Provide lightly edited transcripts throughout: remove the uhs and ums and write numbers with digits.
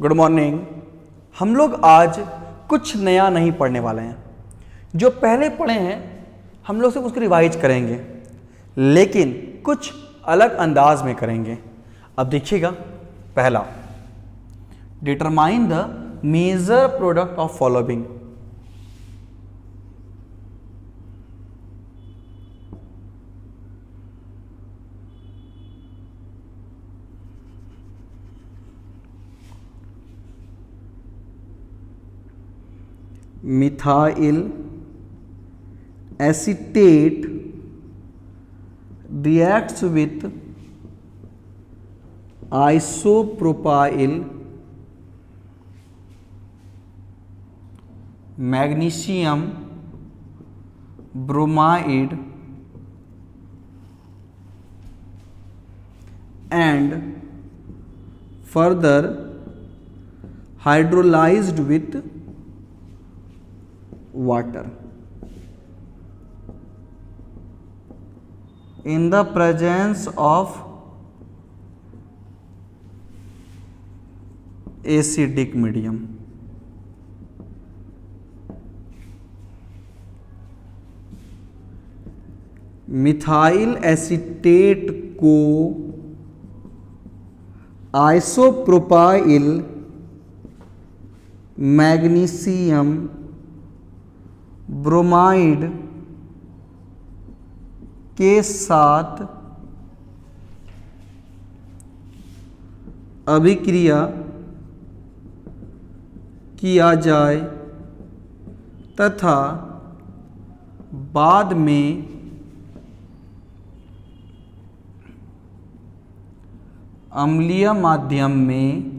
Good morning. हम लोग आज कुछ नया नहीं पढ़ने वाले हैं। जो पहले पढ़े हैं हम लोग सिर्फ उसको रिवाइज करेंगे, लेकिन कुछ अलग अंदाज में करेंगे। अब देखिएगा, पहला, determine the major product of following. Methyl acetate reacts with isopropyl magnesium bromide and further hydrolyzed with water in the presence of acidic medium। Methyl acetate को आइसोप्रोपाइल मैग्नीशियम ब्रोमाइड के साथ अभिक्रिया किया जाए तथा बाद में अम्लीय माध्यम में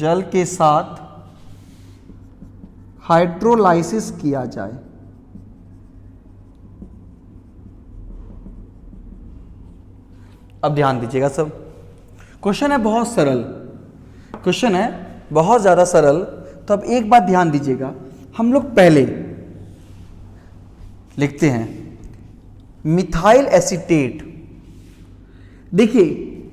जल के साथ हाइड्रोलाइसिस किया जाए। अब ध्यान दीजिएगा सब, क्वेश्चन है बहुत सरल, क्वेश्चन है बहुत ज्यादा सरल। तो अब एक बात ध्यान दीजिएगा, हम लोग पहले लिखते हैं मिथाइल एसीटेट। देखिए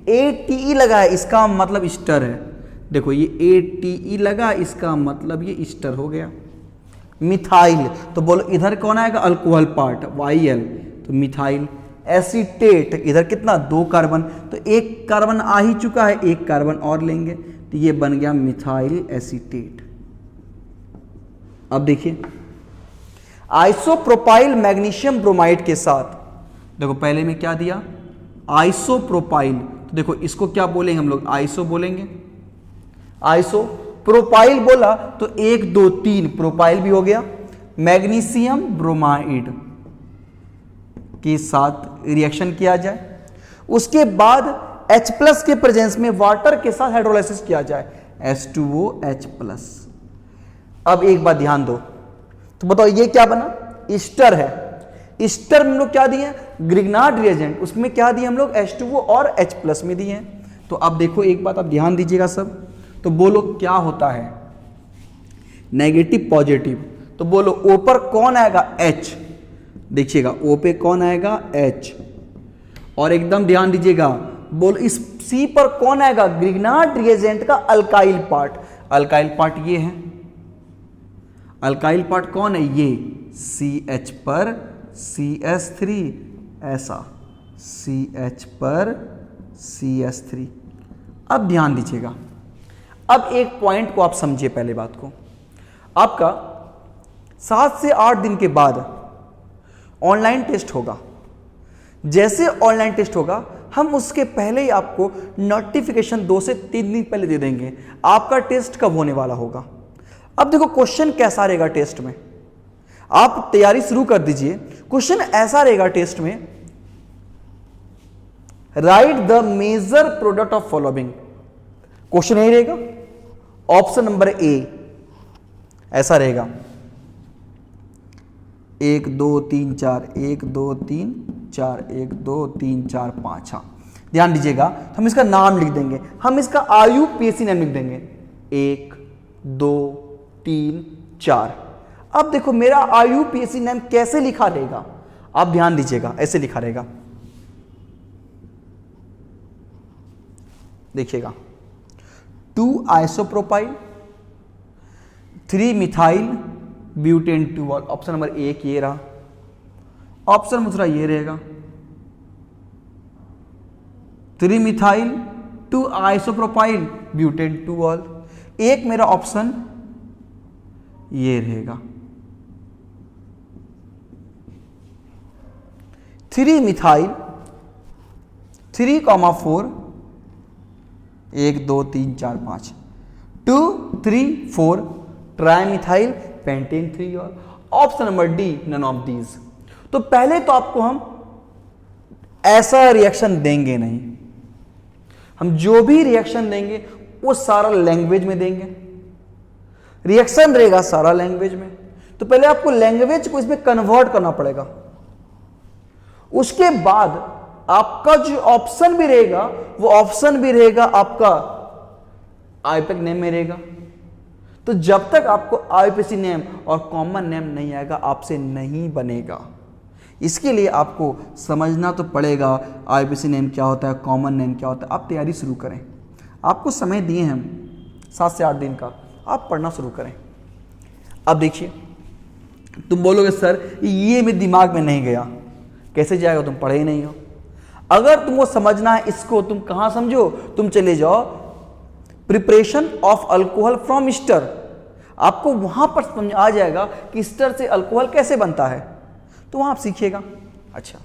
ATE लगा है, इसका मतलब ईस्टर है। देखो ये ATE लगा, इसका मतलब ये ईस्टर हो गया। मिथाइल तो बोलो इधर कौन आएगा, अल्कोहल पार्ट YL, तो मिथाइल एसीटेट इधर कितना, 2 कार्बन, तो 1 कार्बन आ ही चुका है, 1 कार्बन और लेंगे तो ये बन गया मिथाइल एसीटेट। अब देखिए आइसोप्रोपाइल मैग्नीशियम ब्रोमाइड के साथ, देखो पहले में क्या दिया, आइसोप्रोपाइल, तो देखो इसको क्या बोलेंगे हम लोग, आइसो बोलेंगे। आइसो प्रोपाइल बोला तो 1 2 3 प्रोपाइल भी हो गया। मैग्नीशियम ब्रोमाइड के साथ रिएक्शन किया जाए, उसके बाद H+ के प्रेजेंस में वाटर के साथ हाइड्रोलाइसिस किया जाए, H2OH+। अब एक बात ध्यान दो, तो बताओ ये क्या बना, ईस्टर है। ईस्टर में हम लोग क्या दिए, ग्रिग्नार्ड रिएजेंट, उसमें क्या दिए हम लोग, H2O और H+ में दिए हैं। तो अब देखो एक बात, अब ध्यान दीजिएगा सब, तो बोलो क्या होता है, नेगेटिव पॉजिटिव, तो बोलो O पर कौन आएगा, H। देखिएगा O पे कौन आएगा, H। और एकदम ध्यान दीजिएगा, बोलो इस C पर कौन आएगा, ग्रिग्नार्ड रिएजेंट का अल्काइल पार्ट। अल्काइल पार्ट ये है, अल्काइल पार्ट कौन है, ये CH पर CH3, ऐसा CH पर CH3। अब ध्यान दीजिएगा, अब एक पॉइंट को आप समझिए, पहले बात को, आपका 7 से 8 दिन के बाद ऑनलाइन टेस्ट होगा। जैसे ऑनलाइन टेस्ट होगा, हम उसके पहले ही आपको नोटिफिकेशन 2 से 3 दिन पहले दे देंगे आपका टेस्ट कब होने वाला होगा। अब देखो क्वेश्चन कैसा रहेगा टेस्ट में, आप तैयारी शुरू कर दीजिए। क्वेश्चन ऐसा रहेगा टेस्ट में, write the major product of following. Question यही रहेगा, ऑप्शन नंबर A ऐसा रहेगा, 1 2 3 4, 1 2 3 4, 1 2 3 4 5। हाँ ध्यान दीजिएगा, हम इसका नाम लिख देंगे, हम इसका IUPAC नाम लिख देंगे, 1 2 3 4। अब देखो मेरा IUPAC नाम कैसे लिखा रहेगा, आप ध्यान दीजिएगा, ऐसे लिखा रहेगा, देखिएगा 2 isopropyl 3 methyl butane 2 all. Option number 1 ये रहा, ऑप्शन दूसरा ये रहेगा 3 मिथाइल 2 आइसोप्रोपाइल ब्यूटेन 2 ऑल। एक मेरा ऑप्शन ये रहेगा 3 मिथाइल 3,4 1 2 3 4 5 2 3 4 ट्राइमिथाइल पेंटेन 3 और। Option number D none of these. तो पहले तो आपको हम ऐसा रिएक्शन देंगे नहीं, हम जो भी रिएक्शन देंगे वो सारा लैंग्वेज में देंगे, रिएक्शन रहेगा सारा लैंग्वेज में। तो पहले आपको लैंग्वेज को इसमें कन्वर्ट करना पड़ेगा, उसके बाद आपका जो ऑप्शन भी रहेगा वो ऑप्शन भी रहेगा आपका आईपीएक नेम में रहेगा। तो जब तक आपको आईपीसी नेम और कॉमन नेम नहीं आएगा आपसे नहीं बनेगा। इसके लिए आपको समझना तो पड़ेगा आईपीसी नेम क्या होता है, कॉमन नेम क्या होता है। आप तैयारी शुरू करें, आपको समय दिए हैं हम 7 से 8 दिन का, आप पढ़ना शुरू करें। अब देखिए तुम बोलोगे सर ये मेरे दिमाग में नहीं गया, कैसे जाएगा, तुम पढ़े ही नहीं हो। अगर तुमको समझना है इसको, तुम कहां समझो, तुम चले जाओ preparation of alcohol from Easter, आपको वहां पर समझ आ जाएगा कि ईस्टर से अल्कोहल कैसे बनता है, तो वहां आप सीखिएगा। अच्छा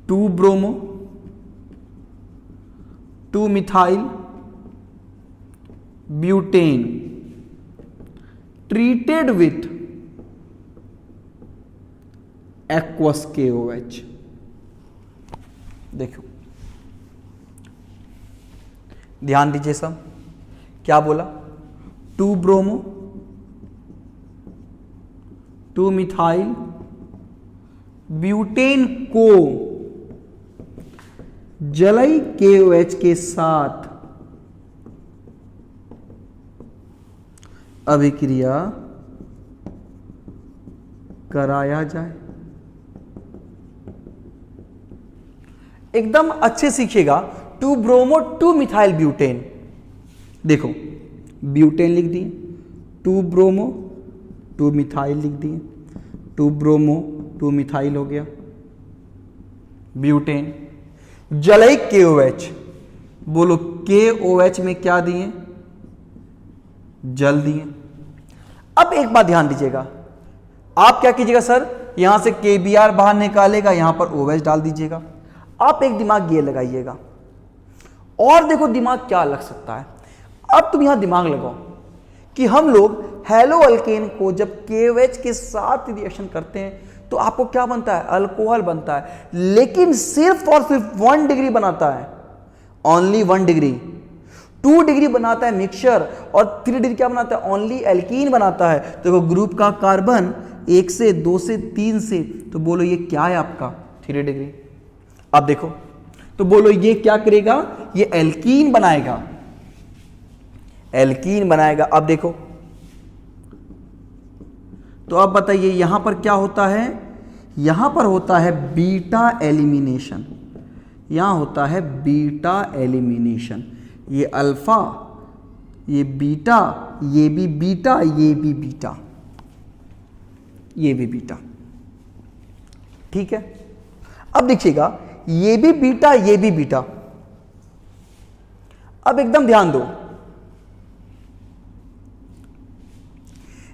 to bromo 2 methyl butane treated with aqueous KOH। देखो ध्यान दीजिए सब, क्या बोला, 2 ब्रोमो 2 मिथाइल ब्यूटेन को जलई KOH के साथ अभिक्रिया कराया जाए। एकदम अच्छे सीखिएगा। 2 ब्रोमो 2 मिथाइल ब्यूटेन, देखो ब्यूटेन लिख दिए, 2 ब्रोमो 2 मिथाइल लिख दिए, 2 ब्रोमो 2 मिथाइल हो गया, ब्यूटेन जलई KOH, बोलो KOH में क्या दिए, जल दिए। अब एक बात ध्यान दीजिएगा, आप क्या कीजिएगा सर, यहां से KBr बाहर निकालेगा, यहां पर OH डाल दीजिएगा। आप एक दिमाग ये लगाइएगा और देखो दिमाग क्या लग सकता है। अब तुम यहां दिमाग लगाओ कि हम लोग हेलो अल्केन को जब KOH के साथ रिएक्शन करते हैं तो आपको क्या बनता है, अल्कोहल बनता है, लेकिन सिर्फ और सिर्फ 1 डिग्री बनाता है, ओनली 1 डिग्री। 2 डिग्री बनाता है मिक्सचर और 3 डिग्री क्या बनाता है, ओनली एल्कीन बनाता है। देखो ग्रुप का कार्बन 1 से 2 से 3 से, तो बोलो ये क्या है आपका 3 डिग्री। अब देखो तो बोलो ये क्या करेगा, ये एल्कीन बनाएगा, एल्कीन बनाएगा। अब देखो तो अब बताइए यहां पर क्या होता है, यहां पर होता है बीटा एलिमिनेशन, यहां होता है बीटा एलिमिनेशन। ये अल्फा, ये बीटा, ये भी बीटा, ये भी बीटा, ये भी बीटा, ठीक है। अब देखिएगा ये भी बीटा, ये भी बीटा। अब एकदम ध्यान दो,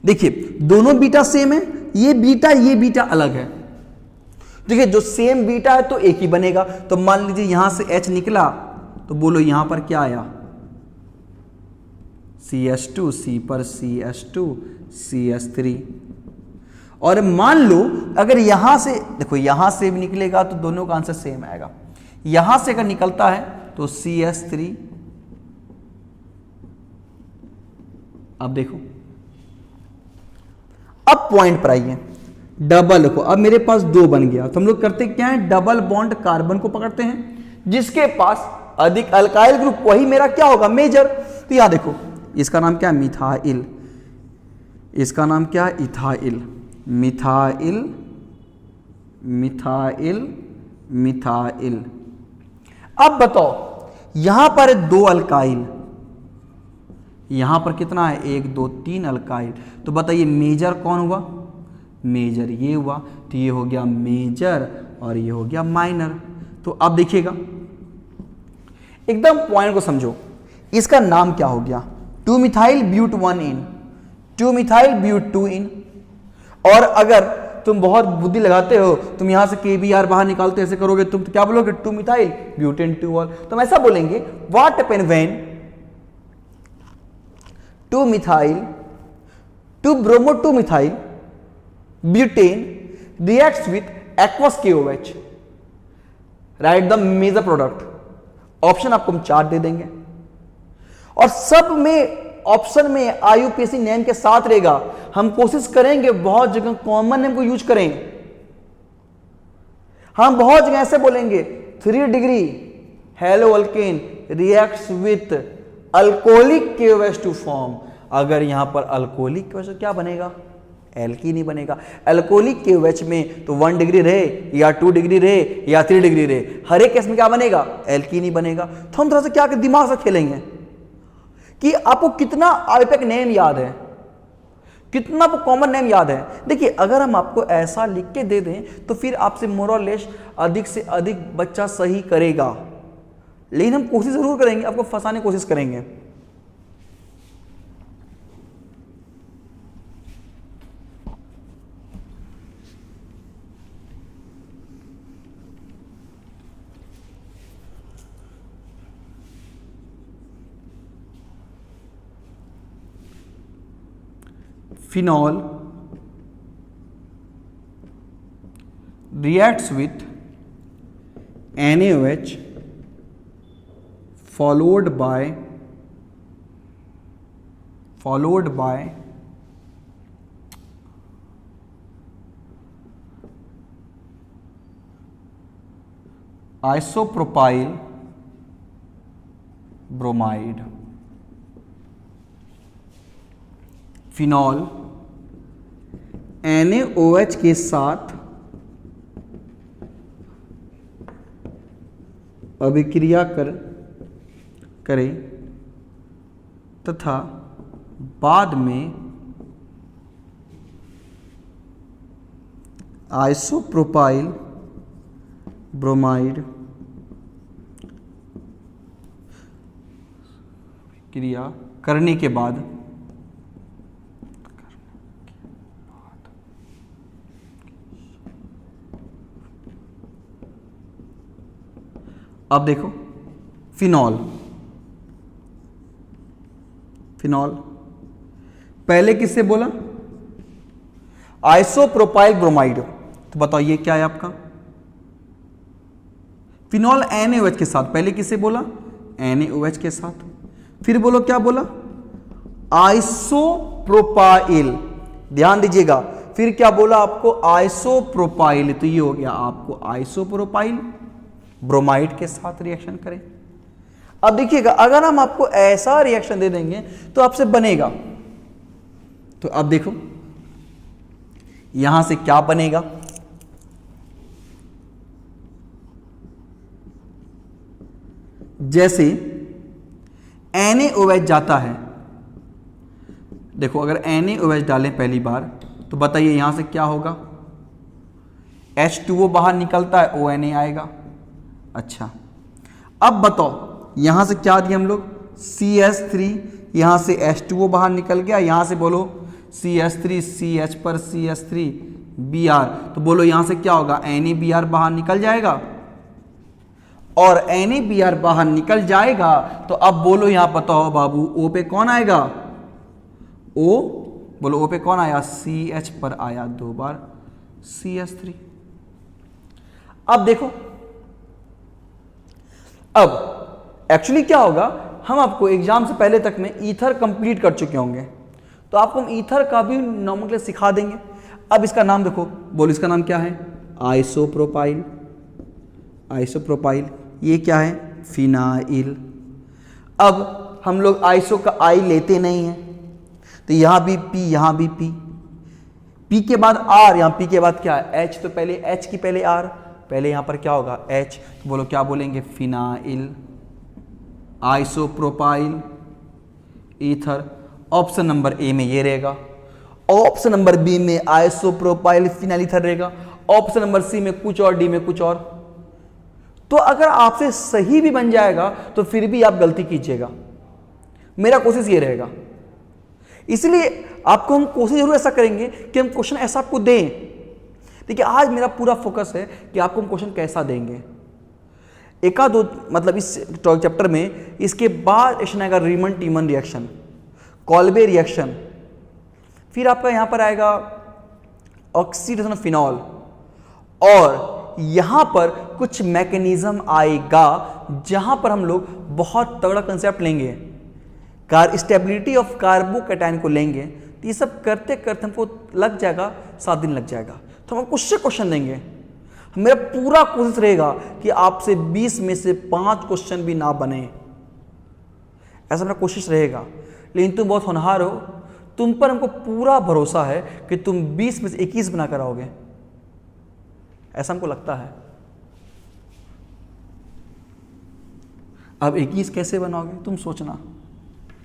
देखिए दोनों बीटा सेम है, ये बीटा अलग है। देखिए जो सेम बीटा है तो एक ही बनेगा। तो मान लीजिए यहां से H निकला तो बोलो यहां पर क्या आया, CH2, C पर CH2, CH3। और मान लो अगर यहां से, देखो यहां से भी निकलेगा तो दोनों का आंसर सेम आएगा। यहां से अगर निकलता है तो CH3। अब देखो अब पॉइंट पर आइए, डबल देखो अब मेरे पास 2 बन गया। तो हम लोग करते क्या है, डबल बॉन्ड कार्बन को पकड़ते हैं जिसके पास अधिक अल्काइल ग्रुप वही मेरा क्या होगा, मेजर। तो यहां देखो इसका नाम क्या है, मिथाइल, इसका नाम क्या है, इथाइल, मिथाइल मिथाइल मिथाइल। अब बताओ यहां पर 2 अल्काइल, यहां पर कितना है, 1 2 3 अल्काइल। तो बताइए मेजर कौन हुआ, मेजर ये हुआ। तो ये हो गया मेजर और ये हो गया माइनर। तो अब देखिएगा एकदम पॉइंट को समझो, इसका नाम क्या हो गया, 2 मिथाइल ब्यूट 1 इन, 2 मिथाइल ब्यूट 2 इन। और अगर तुम बहुत बुद्धि लगाते हो, तुम यहां से KBr बाहर निकालते ऐसे करोगे, तुम तो क्या बोलोगे, 2 मिथाइल ब्यूटेन 2 ऑल। तो हम ऐसा बोलेंगे, what happen when 2 methyl 2 bromo 2 methyl butane reacts with aqueous KOH, write the major product. Option आपको हम 4 दे देंगे और सब में ऑप्शन में IUPAC नेम के साथ रहेगा। हम कोशिश करेंगे बहुत जगह कॉमन नेम को यूज करें। हम बहुत जगह ऐसे बोलेंगे 3 degree halo alkane reacts with alcoholic KOH to form. अगर यहां पर अल्कोहलिक KOH तो क्या बनेगा, एल्कीन ही बनेगा। अल्कोहलिक KOH में तो 1 डिग्री रहे या 2 डिग्री रहे या 3 डिग्री रहे, हर एक केस में क्या बनेगा, एल्कीन ही बनेगा। तो हम थोड़ा सा क्या दिमाग से खेलेंगे कि आपको कितना IUPAC नेम याद है, कितना आपको कॉमन नेम याद है। देखिए अगर हम आपको ऐसा लिख के दे दें तो फिर आपसे मोर और लेस अधिक से अधिक बच्चा सही करेगा, लेकिन हम कोशिश जरूर करेंगे, आपको फंसाने की कोशिश करेंगे। Phenol reacts with NaOH followed by isopropyl bromide। Phenol NaOH के साथ अभिक्रिया करे तथा बाद में आइसोप्रोपाइल ब्रोमाइड क्रिया करने के बाद अब देखो फिनॉल पहले किससे बोला, आइसोप्रोपाइल ब्रोमाइड। तो बताओ ये क्या है आपका, फिनॉल NaOH के साथ। पहले किससे बोला, NaOH के साथ। फिर बोलो क्या बोला, आइसोप्रोपाइल। ध्यान दीजिएगा, फिर क्या बोला आपको, आइसोप्रोपाइल। तो ये हो गया आपको आइसोप्रोपाइल ब्रोमाइड के साथ रिएक्शन करें। अब देखिएगा अगर हम आपको ऐसा रिएक्शन दे देंगे तो आपसे बनेगा। तो अब देखो यहां से क्या बनेगा, जैसे NaOH जाता है, देखो अगर NaOH डालें पहली बार तो बताइए यहां से क्या होगा, H2O बाहर निकलता है, ONA आएगा। अच्छा अब बताओ यहां से क्या दिया हम लोग, CH3, यहां से H2O बाहर निकल गया, यहां से बोलो CH3 CH पर CH3 Br। तो बोलो यहां से क्या होगा, NaBr बाहर निकल जाएगा। और NaBr बाहर निकल जाएगा तो अब बोलो यहां बताओ बाबू O पे कौन आएगा, O, बोलो O पे कौन आया, CH पर आया 2 बार CH3। अब देखो अब एक्चुअली क्या होगा, हम आपको एग्जाम से पहले तक में ईथर कंप्लीट कर चुके होंगे, तो आपको हम ईथर का भी नॉमेनक्लेचर सिखा देंगे। अब इसका नाम देखो, बोलो इसका नाम क्या है, आइसोप्रोपाइल। ये क्या है, फिनाइल। अब हम लोग आइसो का आई लेते नहीं हैं, तो यहां भी पी, यहां भी पी, पी के बाद आर, यहां पी के बाद क्या है एच, तो पहले एच की पहले आर, पहले यहां पर क्या होगा एच, तो बोलो क्या बोलेंगे phenyl, isopropyl ether. Option number ए में ये रहेगा, ऑप्शन नंबर बी में आइसोप्रोपाइल फिनाइल ईथर रहेगा, ऑप्शन नंबर सी में कुछ और, डी में कुछ और। तो अगर आपसे सही भी बन जाएगा तो फिर भी आप गलती कीजिएगा, मेरा कोशिश ये रहेगा। इसलिए आपको हम कोशिश जरूर ऐसा करेंगे कि हम क्वेश्चन ऐसा आपको दें। देखिए आज मेरा पूरा फोकस है कि आपको हम क्वेश्चन कैसा देंगे। एका दो मतलब इस चैप्टर में, इसके बाद क्वेश्चन आएगा रीमन टीमन रिएक्शन, कॉल्बे रिएक्शन, फिर आपका यहां पर आएगा ऑक्सीडेशन ऑफ फिनॉल, और यहां पर कुछ मैकेनिज्म आएगा जहां पर हम लोग बहुत तगड़ा कंसेप्ट लेंगे, स्टेबिलिटी ऑफ कार्बोकैटायन को लेंगे। तो ये सब करते करते हमको लग जाएगा 7 दिन लग जाएगा। तो हम कुछ से क्वेश्चन देंगे, मेरा पूरा कोशिश रहेगा कि आपसे 20 में से 5 क्वेश्चन भी ना बने, ऐसा मेरा कोशिश रहेगा। लेकिन तुम बहुत होनहार हो, तुम पर हमको पूरा भरोसा है कि तुम 20 में से 21 बना कर आओगे, ऐसा हमको लगता है। अब 21 कैसे बनाओगे तुम सोचना,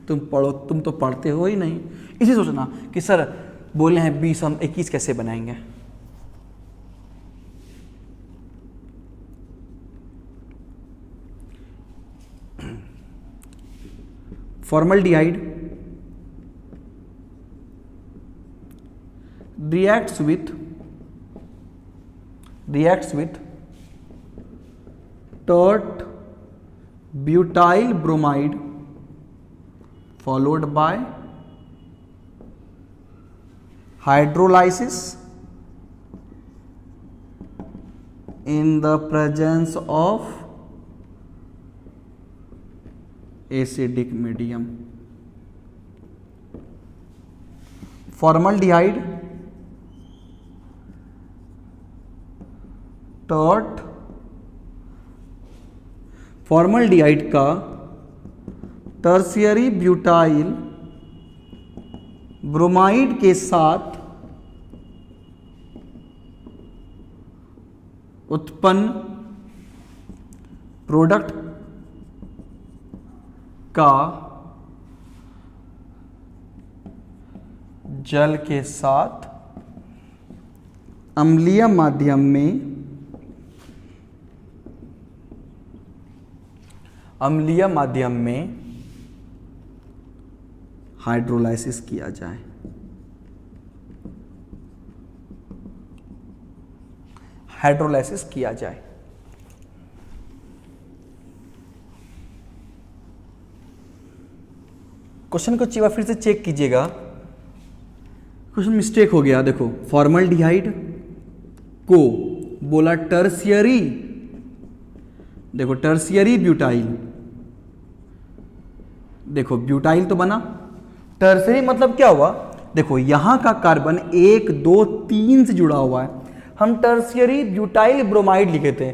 तुम पढ़ो, तुम तो पढ़ते हो ही नहीं, इसी सोचना कि सर बोले हैं 20, हम 21 कैसे बनाएंगे। Formaldehyde reacts with tert butyl bromide followed by hydrolysis in the presence of acidic medium. Formaldehyde tert, formaldehyde का टर्शियरी ब्यूटाइल ब्रोमाइड के साथ उत्पन्न प्रोडक्ट का जल के साथ अम्लीय माध्यम में हाइड्रोलाइसिस किया जाए। हाइड्रोलाइसिस किया जाए। क्वेश्चन को एक बार फिर से चेक कीजिएगा, क्वेश्चन मिस्टेक हो गया। देखो फॉर्मल्डिहाइड को बोला टर्शियरी, देखो टर्शियरी ब्यूटाइल, देखो ब्यूटाइल तो बना, टर्शियरी मतलब क्या हुआ, देखो यहां का कार्बन 1 2 3 से जुड़ा हुआ है, हम टर्शियरी ब्यूटाइल ब्रोमाइड लिखे थे।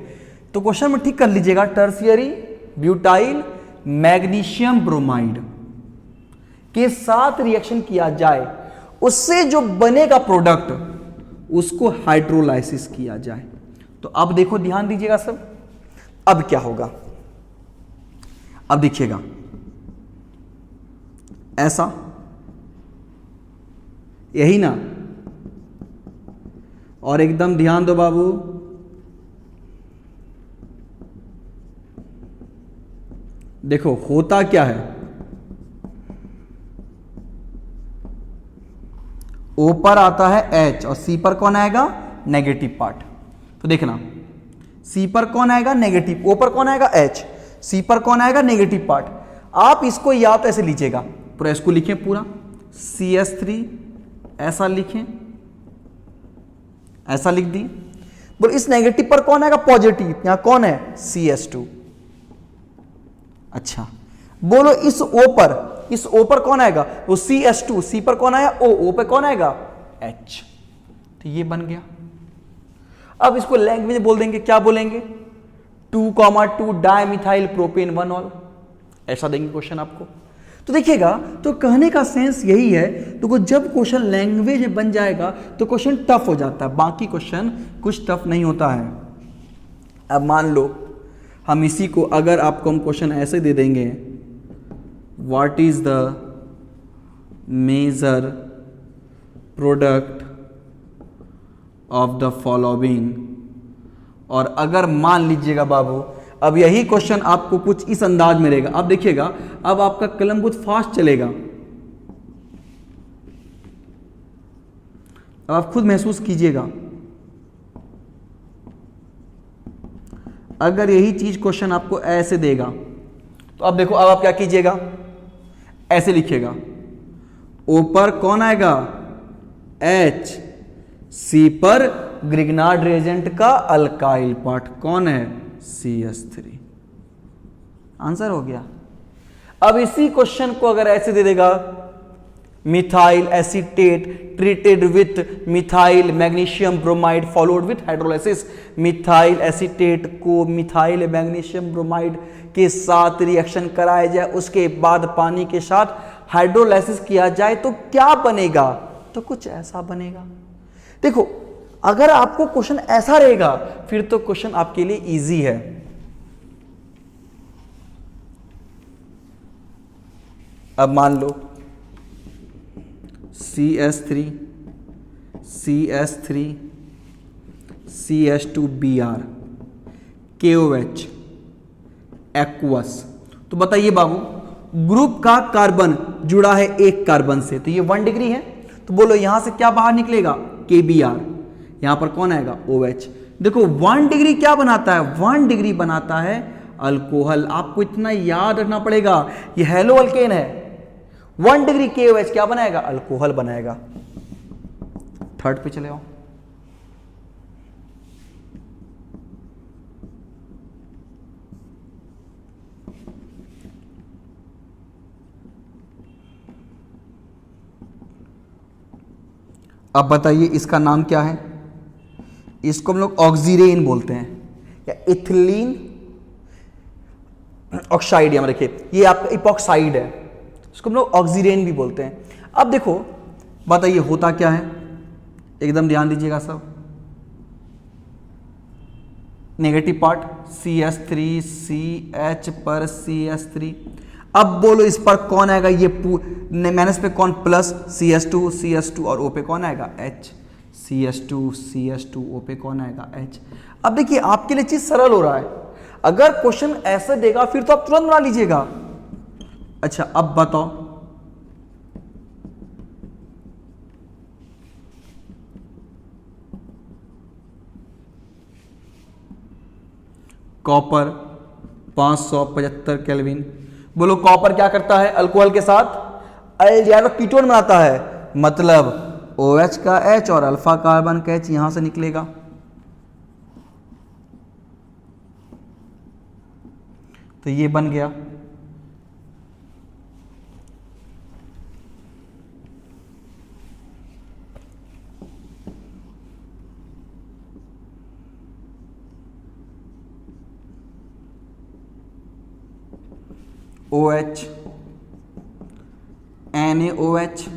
तो क्वेश्चन में ठीक कर लीजिएगा, टर्शियरी ब्यूटाइल मैग्नीशियम ब्रोमाइड के साथ रिएक्शन किया जाए, उससे जो बनेगा प्रोडक्ट उसको हाइड्रोलाइसिस किया जाए। तो अब देखो ध्यान दीजिएगा सब, अब क्या होगा, अब देखिएगा ऐसा, यही ना, और एकदम ध्यान दो बाबू, देखो होता क्या है, O पर आता है H और C पर कौन आएगा, नेगेटिव पार्ट। तो देखना C पर कौन आएगा, नेगेटिव, O पर कौन आएगा H, C पर कौन आएगा, नेगेटिव पार्ट। आप इसको या तो ऐसे लीजिएगा, पूरा इसको लिखें पूरा CS3, ऐसा लिखें, ऐसा लिख दी, बोल इस नेगेटिव पर कौन आएगा, पॉजिटिव, यहां कौन है CS2। अच्छा बोलो इस O पर, इस O पर कौन आएगा, वो CS2, C पर कौन आया O पे कौन आएगा H। तो ये बन गया। अब इसको लैंग्वेज बोल देंगे, क्या बोलेंगे, 2,2 डायमिथाइल प्रोपेन 1 ऑल, ऐसा देंगे क्वेश्चन आपको। तो देखिएगा, तो कहने का सेंस यही है, तो जब क्वेश्चन लैंग्वेज बन जाएगा तो क्वेश्चन टफ हो जाता है, बाकी क्वेश्चन कुछ टफ नहीं होता है। अब मान लो हम इसी को, अगर आपको हम क्वेश्चन ऐसे दे देंगे, what is the major product of the following, और अगर मान लीजिएगा बाबू, अब यही क्वेश्चन आपको कुछ इस अंदाज में रहेगा। अब देखिएगा, अब आपका कलम कुछ फास्ट चलेगा, अब आप खुद महसूस कीजिएगा। अगर यही चीज क्वेश्चन आपको ऐसे देगा, तो अब देखो, अब आप क्या कीजिएगा, ऐसे लिखिएगा, ऊपर कौन आएगा, H, C पर ग्रिग्नार्ड रिएजेंट का अल्काइल पार्ट कौन है, CH3। आंसर हो गया। अब इसी क्वेश्चन को अगर ऐसे दे देगा, methyl acetate treated with methyl magnesium bromide followed with hydrolysis, methyl acetate को मिथाइल मैग्नीशियम ब्रोमाइड के साथ रिएक्शन कराया जाए, उसके बाद पानी के साथ हाइड्रोलाइसिस किया जाए तो क्या बनेगा, तो कुछ ऐसा बनेगा। देखो, अगर आपको क्वेश्चन ऐसा रहेगा फिर तो क्वेश्चन आपके लिए इजी है। अब मान लो CH3 CH3 CH2Br KOH aqueous. तो बताइए बाबू, ग्रुप का कार्बन जुड़ा है एक कार्बन से, तो ये 1 डिग्री है, तो बोलो यहां से क्या बाहर निकलेगा, KBr, यहां पर कौन आएगा, OH। देखो 1 डिग्री क्या बनाता है, 1 डिग्री बनाता है अल्कोहल। आपको इतना याद रखना पड़ेगा, ये हेलो अल्केन है, 1 डिग्री KOH क्या बनाएगा, अल्कोहल बनाएगा। थर्ड पे चले आओ। अब बताइए इसका नाम क्या है, इसको हम लोग ऑक्सीरेन बोलते हैं या इथिलीन ऑक्साइड, या देखिए ये आपका इपॉक्साइड है, इसको हम लोग ऑक्सीरेन भी बोलते हैं। अब देखो बताइए होता क्या है, एकदम ध्यान दीजिएगा सब। नेगेटिव पार्ट CH3 CH पर CH3, अब बोलो इस पर कौन आएगा, ये माइनस पे कौन, प्लस CH2 और O पे कौन आएगा, H, CH2 O पे कौन आएगा, H। अब देखिए आपके लिए चीज सरल हो रहा है, अगर क्वेश्चन ऐसे देगा फिर तो आप तुरंत बना लीजिएगा। अच्छा अब बताओ, कॉपर 575 केल्विन, बोलो कॉपर क्या करता है, अल्कोहल के साथ एल्डिहाइड कीटोन बनाता है, मतलब OH का H और अल्फा कार्बन का H यहां से निकलेगा। तो ये बन गया। OH NaOH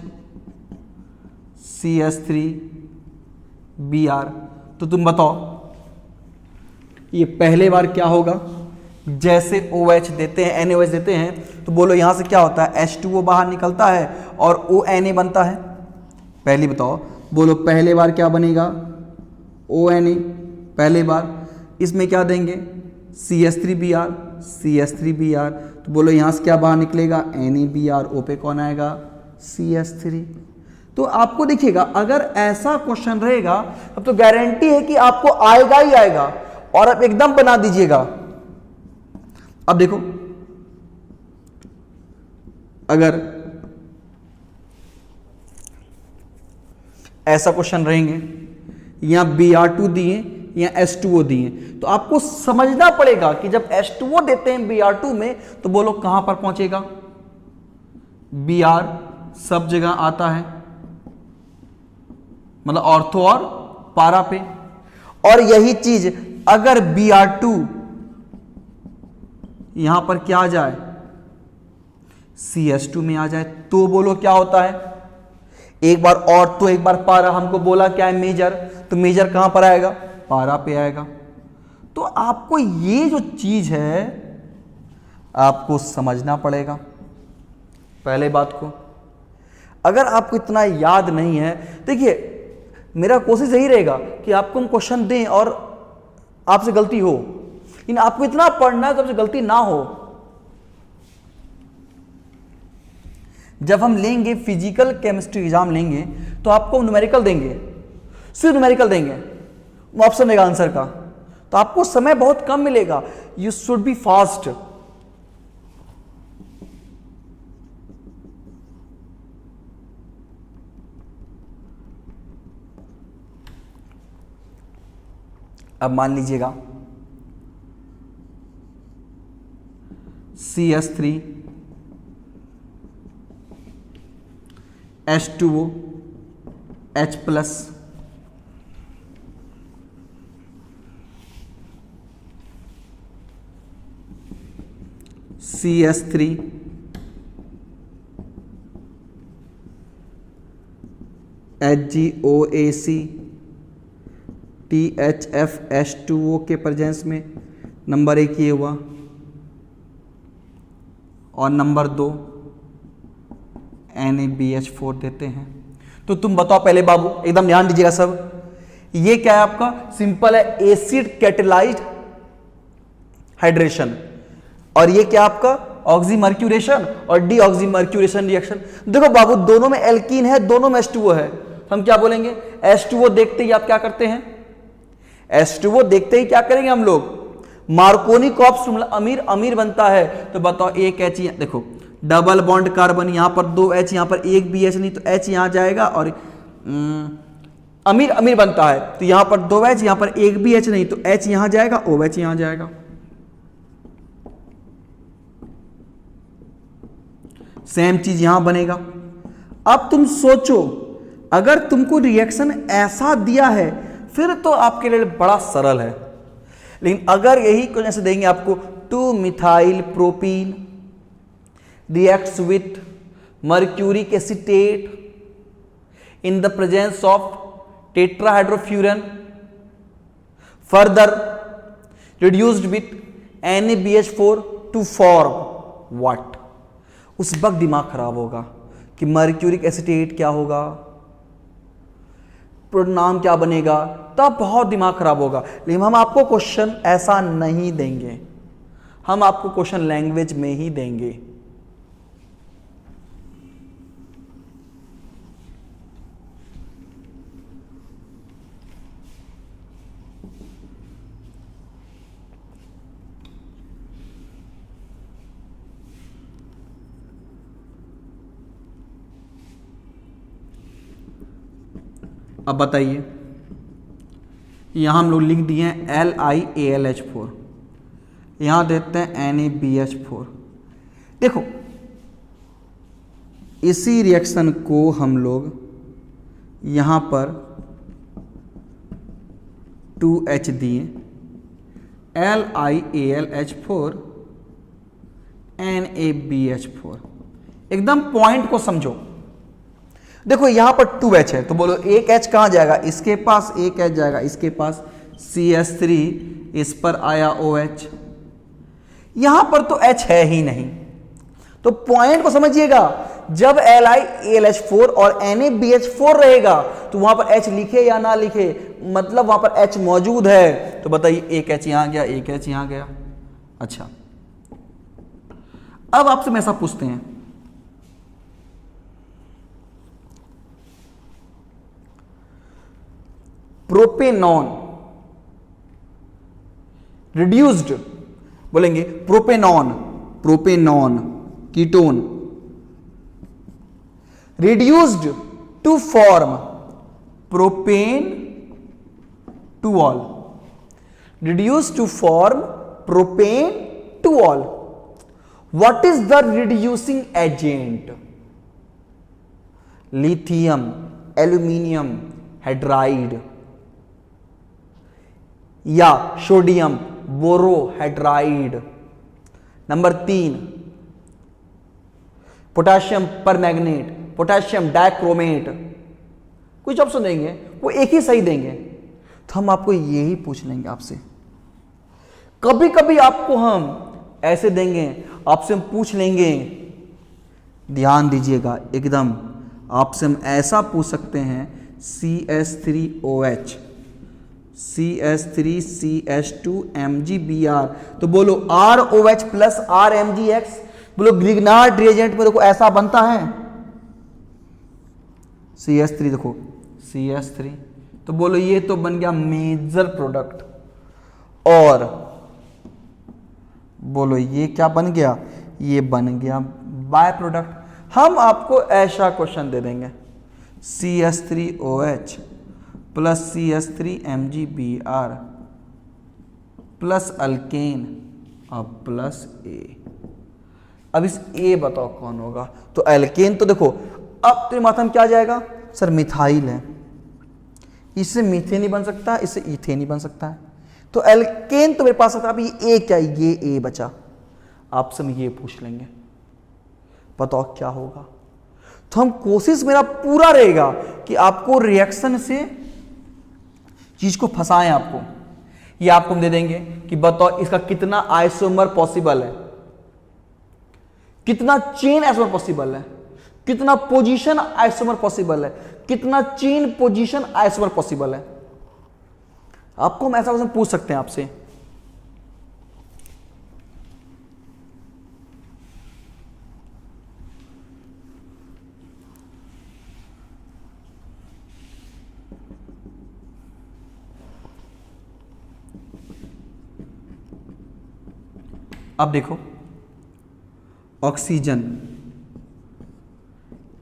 CH3Br। तो तुम बताओ ये पहले बार क्या होगा, जैसे OH देते हैं NaOH देते हैं तो बोलो यहां से क्या होता है, H2O बाहर निकलता है और ONa बनता है। पहली बताओ, बोलो पहले बार क्या बनेगा, ONa पहले बार, इसमें क्या देंगे CH3Br, तो बोलो यहां से क्या बाहर निकलेगा, NaBr, O पे कौन आएगा, CH3। तो आपको देखिएगा अगर ऐसा क्वेश्चन रहेगा तब तो गारंटी है कि आपको आएगा ही आएगा, और आप एकदम बना दीजिएगा। अब देखो अगर ऐसा क्वेश्चन रहेंगे, यहां Br2 दिए या H2O दिए, तो आपको समझना पड़ेगा कि जब H2O देते हैं Br2 में तो बोलो कहां पर पहुंचेगा, Br सब जगह आता है, मतलब ऑर्थो और पारा पे। और यही चीज अगर Br2 यहां पर क्या आ जाए, CH2 में आ जाए, तो बोलो क्या होता है, एक बार और तो एक बार पारा, हमको बोला क्या है मेजर, तो मेजर कहां पर आएगा, पारा पे आएगा। तो आपको ये जो चीज है आपको समझना पड़ेगा पहले बात को। अगर आपको इतना याद नहीं है, देखिए मेरा कोशिश यही रहेगा कि आपको हम क्वेश्चन दें और आपसे गलती हो, लेकिन आपको इतना पढ़ना है तो आपसे गलती ना हो। जब हम लेंगे फिजिकल केमिस्ट्री एग्जाम लेंगे तो आपको न्यूमेरिकल देंगे, सिर्फ न्यूमेरिकल देंगे, ऑप्शन देगा आंसर का, तो आपको समय बहुत कम मिलेगा। You should be fast. अब मान लीजिएगा CH3 H2O H plus CH3 HgOAC THF H2O के प्रेजेंस में नंबर 1 ये हुआ, और नंबर 2 NaBH4 देते हैं। तो तुम बताओ पहले बाबू, एकदम ध्यान दीजिएगा सब, ये क्या है आपका, सिंपल है एसिड कैटेलाइज्ड हाइड्रेशन, और ये क्या आपका ऑक्सीमर्क्यूरेशन और डीऑक्सीमर्क्यूरेशन रिएक्शन। देखो बाबू दोनों में एल्कीन है, दोनों में H2O है, हम क्या बोलेंगे, H2O देखते ही आप क्या करते हैं, H2O देखते ही क्या करेंगे हम लोग, मार्कोनी कॉर्प्स अमीर अमीर बनता है। तो बताओ एक H, देखो डबल बॉन्ड कार्बन, यहां पर 2 H, यहां पर एक भी H नहीं, तो H यहां जाएगा और अमीर अमीर बनता है, तो यहां पर 2 H, यहां पर एक भी H नहीं, तो H यहां जाएगा, OH यहां जाएगा। सेम चीज यहां बनेगा। अब तुम सोचो, अगर तुमको रिएक्शन ऐसा दिया है फिर तो आपके लिए बड़ा सरल है, लेकिन अगर यही कुछ ऐसे देंगे आपको, 2 methyl propene reacts with mercuric acetate in the presence of tetrahydrofuran further reduced with NaBH4 to form what, उस वक्त दिमाग खराब होगा कि मर्क्यूरिक एसीटेट क्या होगा, नाम क्या बनेगा, तब बहुत दिमाग खराब होगा। लेकिन हम आपको क्वेश्चन ऐसा नहीं देंगे, हम आपको क्वेश्चन लैंग्वेज में ही देंगे। अब बताइए, यहां हम लोग लिख दिए हैं LiAlH4, यहां देते हैं NaBH4। देखो इसी रिएक्शन को हम लोग यहां पर 2H दिए, LiAlH4 NaBH4, एकदम पॉइंट को समझो। देखो यहां पर 2H है, तो बोलो एक H कहां जाएगा, इसके पास, एक H जाएगा इसके पास, CH3 इस पर आया OH, यहां पर तो H है ही नहीं। तो पॉइंट को समझिएगा, जब LiAlH4 और NaBH4 रहेगा तो वहां पर H लिखे या ना लिखे, मतलब वहां पर H मौजूद है। तो बताइए एक H यहां गया, एक H यहां गया। अच्छा, अब आपसे हम ऐसा पूछते हैं, प्रोपेनॉन रिड्यूस्ड, बोलेंगे propanone, propanone ketone reduced to form propan two ol, reduced to form propan two ol. What is the reducing agent? Lithium aluminium hydride या sodium borohydride, number 3 potassium permanganate, potassium dichromate, कुछ option देंगे वो एक ही सही देंगे, तो हम आपको यही पूछ लेंगे आपसे। कभी कभी आपको हम ऐसे देंगे, आपसे हम पूछ लेंगे, ध्यान दीजिएगा एकदम, आपसे हम ऐसा पूछ सकते हैं CH3OH, CH3CH2MgBr, तो बोलो ROH प्लस RMgX, बोलो ग्रिग्नार्ड रिएजेंट में देखो ऐसा बनता है CH3, देखो CH3, तो बोलो ये तो बन गया मेजर प्रोडक्ट, और बोलो ये क्या बन गया, ये बन गया बाय प्रोडक्ट। हम आपको ऐसा क्वेश्चन दे देंगे CH3OH plus CH3MgBr plus alkane और प्लस A। अब इस A बताओ कौन होगा, तो एल्केन तो देखो अब तो माथा में क्या आ जाएगा सर, मिथाइल है, इससे मीथेन ही बन सकता है, इससे इथेन ही बन सकता है, तो एल्केन तो मेरे पास आता है। अब ये A क्या है, ये A बचा, आपसे हम ये पूछ लेंगे, बताओ क्या होगा। तो हम कोशिश मेरा पूरा रहेगा कि आपको रिएक्शन से चीज को फंसाएं आपको। ये आपको हम दे देंगे कि बताओ इसका कितना आइसोमर पॉसिबल है, कितना चेन आइसोमर पॉसिबल है, कितना पोजीशन आइसोमर पॉसिबल है, कितना चेन पोजीशन आइसोमर पॉसिबल है। आपको हम ऐसा क्वेश्चन पूछ सकते हैं आपसे। अब देखो ऑक्सीजन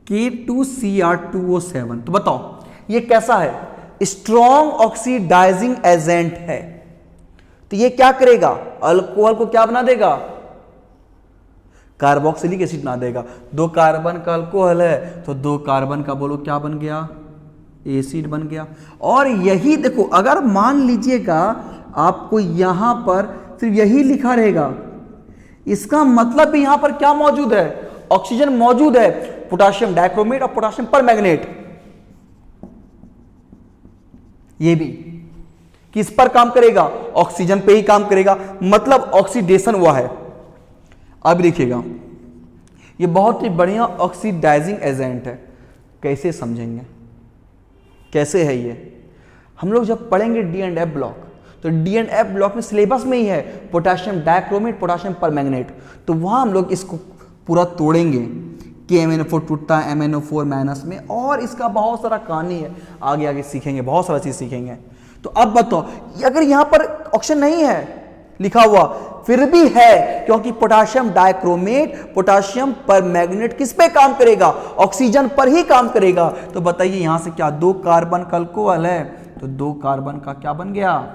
K2Cr2O7, तो बताओ ये कैसा है, स्ट्रॉन्ग ऑक्सीडाइजिंग एजेंट है, तो ये क्या करेगा, अल्कोहल को क्या बना देगा, कार्बोक्सिलिक एसिड बना देगा। 2 कार्बन का अल्कोहल है तो 2 कार्बन का बोलो क्या बन गया, एसिड बन गया। और यही देखो अगर मान लीजिएगा आपको यहां पर सिर्फ यही लिखा रहेगा, इसका मतलब भी यहां पर क्या मौजूद है, ऑक्सीजन मौजूद है, पोटेशियम डाइक्रोमेट और पोटेशियम परमैंगनेट, ये भी किस पर काम करेगा, ऑक्सीजन पे ही काम करेगा, मतलब ऑक्सीडेशन हुआ है। अब देखिएगा ये बहुत ही बढ़िया ऑक्सीडाइजिंग एजेंट है, कैसे समझेंगे, कैसे है ये, हम लोग जब पढ़ेंगे D&F ब्लॉक, तो D&F ब्लॉक में सिलेबस में ही है पोटेशियम डाइक्रोमेट, पोटेशियम परमैंगनेट, तो वहां हम लोग इसको पूरा तोड़ेंगे कि MnO4 टूटता है MnO4 माइनस में, और इसका बहुत सारा कहानी है, आगे आगे सीखेंगे, बहुत सारा चीज सीखेंगे। तो अब बताओ अगर यहां पर ऑप्शन नहीं है लिखा हुआ, फिर भी है, क्योंकि पोटेशियम डाइक्रोमेट, पोटेशियम परमैंगनेट किस पे काम करेगा, ऑक्सीजन पर ही काम करेगा। तो बताइए यहां से क्या 2 कार्बन का अल्कोहल है, तो 2 कार्बन का क्या बन गया,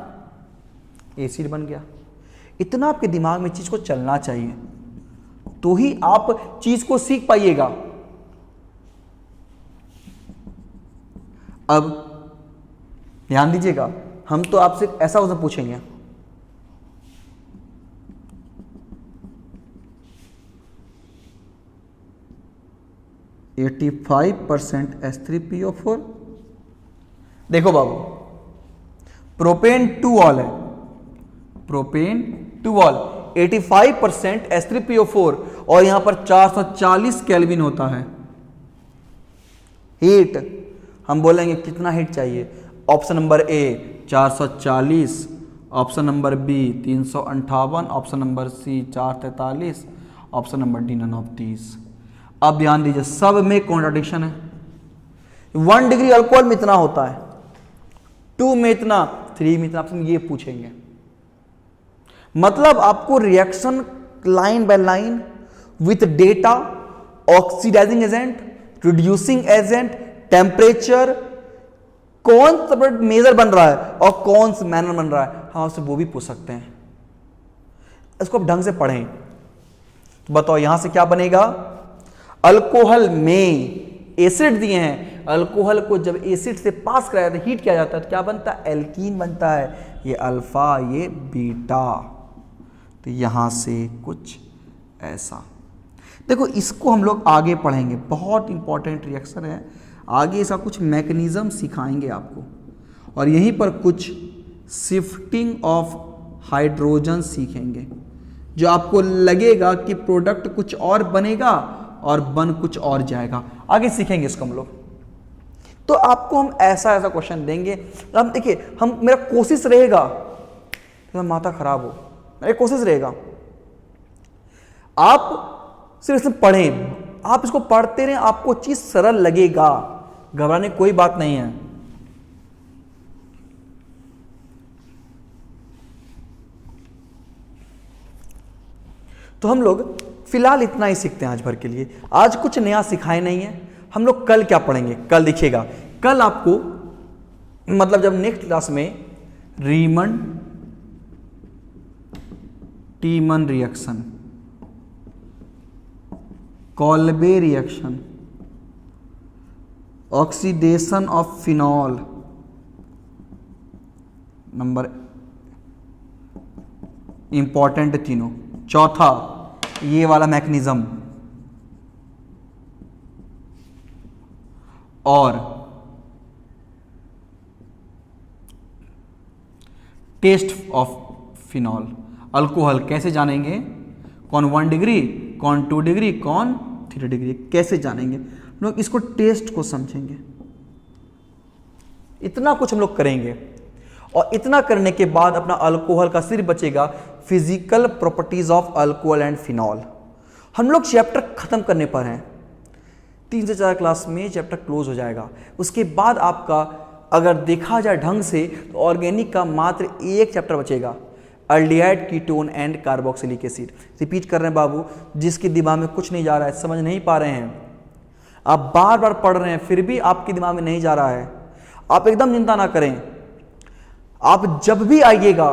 एसिड बन गया। इतना आपके दिमाग में चीज को चलना चाहिए, तो ही आप चीज को सीख पाइएगा। अब ध्यान दीजिएगा, हम तो आपसे ऐसा क्वेश्चन पूछेंगे, %85 H3PO4। देखो बाबू प्रोपेन 2 है, प्रोपेन 2 85% H3PO4 और यहां पर 440 केल्विन होता है हीट। हम बोलेंगे कितना हीट चाहिए, option number A 440, option number B 358, option number C 443, option number D 930। अब ध्यान दीजिए सब में कॉन्ट्राडिक्शन है, 1 डिग्री अल्कोहल में इतना होता है, 2 में इतना, 3 में इतना, आपसे ये पूछेंगे। मतलब आपको reaction line by line with data, oxidizing agent, reducing agent, temperature, कौन सा मेजर बन रहा है और कौन सा मैनर बन रहा है, हाँ उससे वो भी पूछ सकते हैं। इसको आप ढंग से पढ़ें तो बताओ यहां से क्या बनेगा, अल्कोहल में एसिड दिए हैं, अल्कोहल को जब एसिड से पास कराया जाता है, हीट किया जाता है, तो क्या बनता है, एल्कीन बनता है, ये अल्फा ये बीटा। तो यहां से कुछ ऐसा। देखो इसको हम लोग आगे पढ़ेंगे, बहुत इंपॉर्टेंट रिएक्शन है, आगे इसका कुछ मैकेनिज्म सिखाएंगे आपको, और यहीं पर कुछ शिफ्टिंग ऑफ हाइड्रोजन सीखेंगे, जो आपको लगेगा कि प्रोडक्ट कुछ और बनेगा और बन कुछ और जाएगा। आगे सीखेंगे इसको हम लोग। तो आपको हम ऐसा ऐसा क्वेश्चन देंगे। अब देखिए, हम मेरा कोशिश रहेगा कि माथा खराब हो, मेरी कोशिश रहेगा आप सिर्फ इसमें पढ़ें, आप इसको पढ़ते रहें, आपको चीज सरल लगेगा, घबराने कोई बात नहीं है। तो हम लोग फिलहाल इतना ही सीखते हैं आज भर के लिए। आज कुछ नया सिखाए नहीं है। हम लोग कल क्या पढ़ेंगे, कल दिखेगा। कल आपको मतलब जब नेक्स्ट क्लास में Reimer Tiemann reaction, Kolbe reaction, oxidation of phenol, number important तीनों, चौथा ये वाला मैकेनिज्म, और टेस्ट ऑफ फिनॉल। अल्कोहल कैसे जानेंगे, कौन 1 डिग्री, कौन 2 डिग्री, कौन 3 डिग्री, कैसे जानेंगे लोग, इसको टेस्ट को समझेंगे। इतना कुछ हम लोग करेंगे, और इतना करने के बाद अपना अल्कोहल का सिर्फ बचेगा physical properties of alcohol and phenol. हम लोग चैप्टर खत्म करने पर हैं, 3 से 4 क्लास में चैप्टर क्लोज हो जाएगा। उसके बाद आपका अगर देखा जाए ढंग से तो ऑर्गेनिक का मात्र एक चैप्टर बचेगा, aldehyde, ketone and carboxylic acid. Repeat कर रहे हैं बाबू, जिसके दिमाग में कुछ नहीं जा रहा है, समझ नहीं पा रहे हैं, आप बार बार पढ़ रहे हैं फिर भी आपके दिमाग में नहीं जा रहा है, आप एकदम चिंता ना करें। आप जब भी आइएगा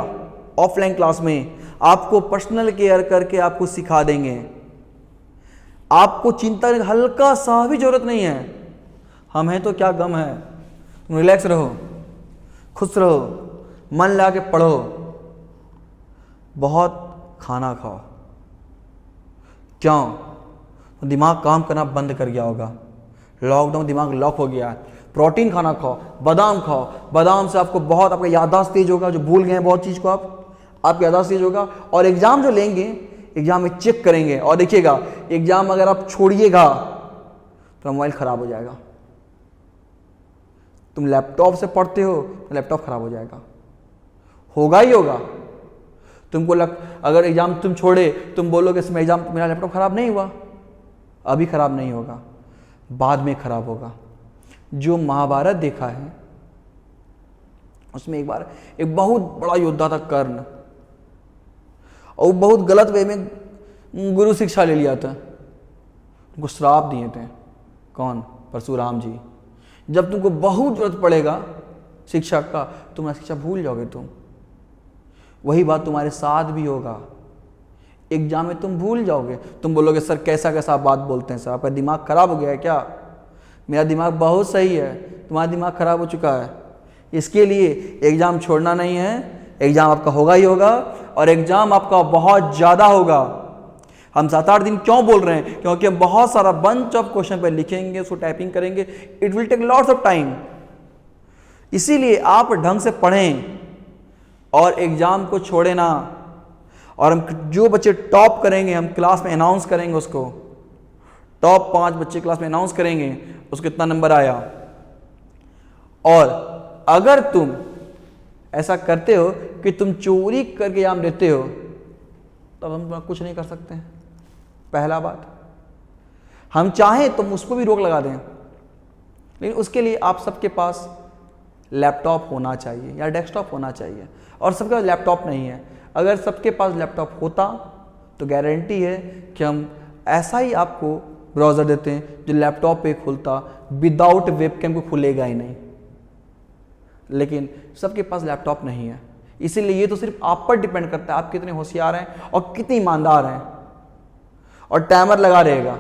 ऑफलाइन क्लास में, आपको पर्सनल केयर करके आपको सिखा देंगे। आपको चिंता हल्का सा भी जरूरत नहीं है। हम हैं तो क्या गम है, तुम रिलैक्स रहो, खुश रहो, मन लगा के पढ़ो, बहुत खाना खाओ। क्यों, तो दिमाग काम करना बंद कर गया होगा, लॉकडाउन दिमाग लॉक हो गया है। प्रोटीन खाना खाओ, बादाम खाओ, बादाम से आपको बहुत, आपका याददाश्त तेज होगा, जो भूल गए हैं बहुत चीज़ को आपकी याददाश्त तेज होगा। और एग्जाम जो लेंगे, एग्जाम में चेक करेंगे, और देखिएगा एग्जाम अगर आप छोड़िएगा तो मोबाइल खराब हो जाएगा। तुम लैपटॉप से पढ़ते हो तो लैपटॉप खराब हो जाएगा, होगा ही होगा। तुमको अगर एग्जाम तुम छोड़े, तुम बोलोगे इसमें एग्जाम मेरा लैपटॉप खराब नहीं हुआ, अभी खराब नहीं होगा, बाद में खराब होगा। जो महाभारत देखा है उसमें एक बार एक बहुत बड़ा योद्धा था कर्ण, और वो बहुत गलत वे में गुरु शिक्षा ले लिया था, उनको श्राप दिए थे। कौन, परशुराम जी। जब तुमको बहुत जरूरत पड़ेगा शिक्षा का, तुम्हारा शिक्षा भूल जाओगे तुम। वही बात तुम्हारे साथ भी होगा, एग्जाम में तुम भूल जाओगे, तुम बोलोगे सर कैसा कैसा आप बात बोलते हैं सर, आपका दिमाग खराब हो गया है क्या? मेरा दिमाग बहुत सही है, तुम्हारा दिमाग खराब हो चुका है। इसके लिए एग्जाम छोड़ना नहीं है, एग्जाम आपका होगा ही होगा, और एग्जाम आपका बहुत ज़्यादा होगा। हम 7-8 दिन क्यों बोल रहे हैं, क्योंकि हम बहुत सारा बंच ऑफ क्वेश्चन पे लिखेंगे, उसको टाइपिंग करेंगे, it will take lots of time. इसीलिए आप ढंग से पढ़ें और एग्जाम को छोड़े ना। और हम जो बच्चे टॉप करेंगे, हम क्लास में अनाउंस करेंगे, उसको टॉप 5 बच्चे क्लास में अनाउंस करेंगे, उसको कितना नंबर आया। और अगर तुम ऐसा करते हो कि तुम चोरी करके एग्जाम देते हो, तब हम कुछ नहीं कर सकते हैं। पहला बात, हम चाहें तो उस पर भी रोक लगा दें, लेकिन उसके लिए आप सबके पास लैपटॉप होना चाहिए या डेस्कटॉप होना चाहिए, और सबके पास लैपटॉप नहीं है। अगर सबके पास लैपटॉप होता तो गारंटी है कि हम ऐसा ही आपको ब्राउज़र देते हैं जो लैपटॉप पे खुलता, विदाउट वेबकैम को खुलेगा ही नहीं। लेकिन सबके पास लैपटॉप नहीं है, इसीलिए ये तो सिर्फ आप पर डिपेंड करता है, आप कितने होशियार हैं और कितने ईमानदार हैं। और टाइमर लगा रहेगा,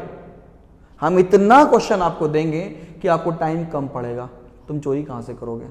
हम इतना क्वेश्चन आपको देंगे कि आपको टाइम कम पड़ेगा, तुम चोरी कहाँ से करोगे।